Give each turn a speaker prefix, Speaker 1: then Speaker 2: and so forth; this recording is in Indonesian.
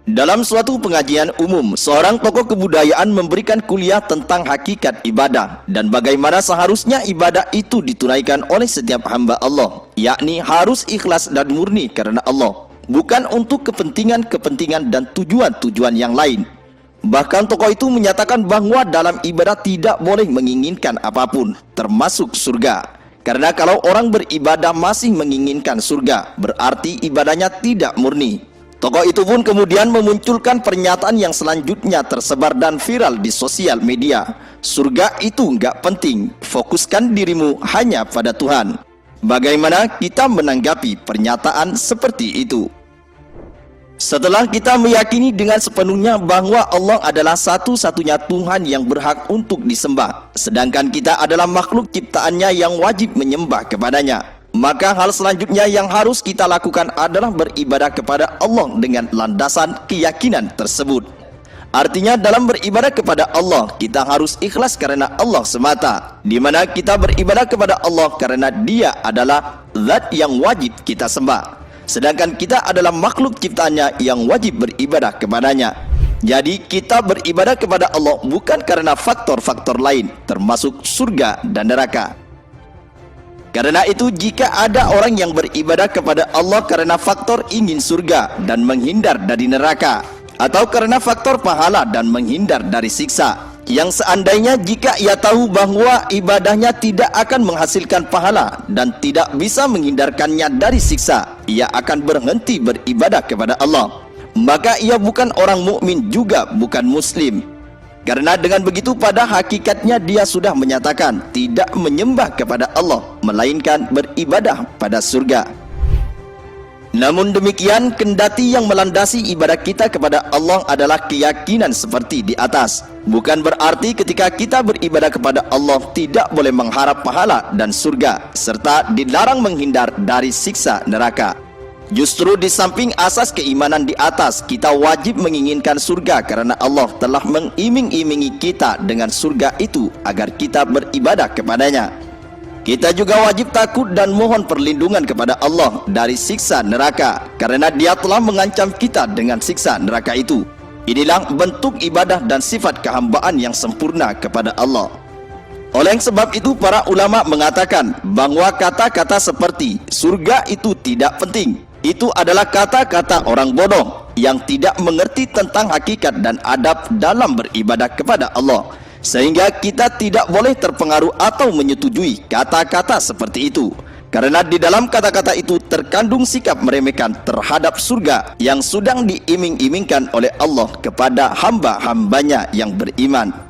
Speaker 1: Dalam suatu pengajian umum, seorang tokoh kebudayaan memberikan kuliah tentang hakikat ibadah dan bagaimana seharusnya ibadah itu ditunaikan oleh setiap hamba Allah, yakni harus ikhlas dan murni karena Allah, bukan untuk kepentingan-kepentingan dan tujuan-tujuan yang lain. Bahkan tokoh itu menyatakan bahwa dalam ibadah tidak boleh menginginkan apapun, termasuk surga. Karena kalau orang beribadah masih menginginkan surga, berarti ibadahnya tidak murni. Tokoh itu pun kemudian memunculkan pernyataan yang selanjutnya tersebar dan viral di sosial media. Surga itu nggak penting, fokuskan dirimu hanya pada Tuhan. Bagaimana kita menanggapi pernyataan seperti itu? Setelah kita meyakini dengan sepenuhnya bahwa Allah adalah satu-satunya Tuhan yang berhak untuk disembah, sedangkan kita adalah makhluk ciptaannya yang wajib menyembah kepadanya, maka hal selanjutnya yang harus kita lakukan adalah beribadah kepada Allah dengan landasan keyakinan tersebut. Artinya dalam beribadah kepada Allah, kita harus ikhlas karena Allah semata, di mana kita beribadah kepada Allah karena Dia adalah zat yang wajib kita sembah, sedangkan kita adalah makhluk ciptaannya yang wajib beribadah kepadanya. Jadi kita beribadah kepada Allah bukan karena faktor-faktor lain, termasuk surga dan neraka. Karena itu jika ada orang yang beribadah kepada Allah karena faktor ingin surga dan menghindar dari neraka, atau karena faktor pahala dan menghindar dari siksa, yang seandainya jika ia tahu bahwa ibadahnya tidak akan menghasilkan pahala dan tidak bisa menghindarkannya dari siksa, ia akan berhenti beribadah kepada Allah, maka ia bukan orang mukmin juga bukan muslim. Karena dengan begitu pada hakikatnya dia sudah menyatakan tidak menyembah kepada Allah, melainkan beribadah pada surga. Namun demikian, kendati yang melandasi ibadah kita kepada Allah adalah keyakinan seperti di atas, bukan berarti ketika kita beribadah kepada Allah tidak boleh mengharap pahala dan surga, serta dilarang menghindar dari siksa neraka. Justru di samping asas keimanan di atas, kita wajib menginginkan surga karena Allah telah mengiming-imingi kita dengan surga itu agar kita beribadah kepadanya. Kita juga wajib takut dan mohon perlindungan kepada Allah dari siksa neraka karena Dia telah mengancam kita dengan siksa neraka itu. Inilah bentuk ibadah dan sifat kehambaan yang sempurna kepada Allah. Oleh sebab itu para ulama mengatakan bahwa kata-kata seperti surga itu tidak penting, itu adalah kata-kata orang bodoh yang tidak mengerti tentang hakikat dan adab dalam beribadah kepada Allah, sehingga kita tidak boleh terpengaruh atau menyetujui kata-kata seperti itu, karena di dalam kata-kata itu terkandung sikap meremehkan terhadap surga yang sedang diiming-imingkan oleh Allah kepada hamba-hambanya yang beriman.